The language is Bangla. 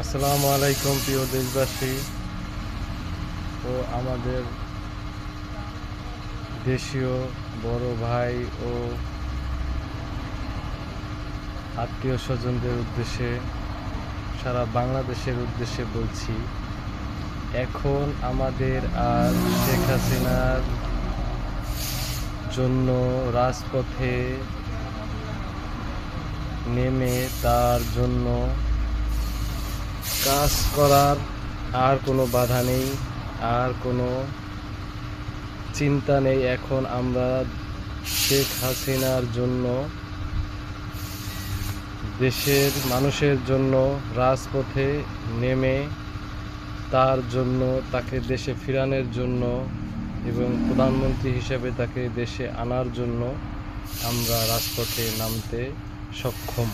আসসালামু আলাইকুম প্রিয় দেশবাসী ও আমাদের দেশীয় বড় ভাই ও আত্মীয় স্বজনদের উদ্দেশ্যে, সারা বাংলাদেশের উদ্দেশ্যে বলছি, এখন আমাদের আর শেখ হাসিনার জন্য রাজপথে নেমে তার জন্য কাজ করার আর কোনো বাধা নেই, আর কোনো চিন্তা নেই। এখন আমরা শেখ হাসিনার জন্য, দেশের মানুষের জন্য রাজপথে নেমে তার জন্য, তাকে দেশে ফিরানোর জন্য এবং প্রধানমন্ত্রী হিসেবে তাকে দেশে আনার জন্য আমরা রাজপথে নামতে সক্ষম।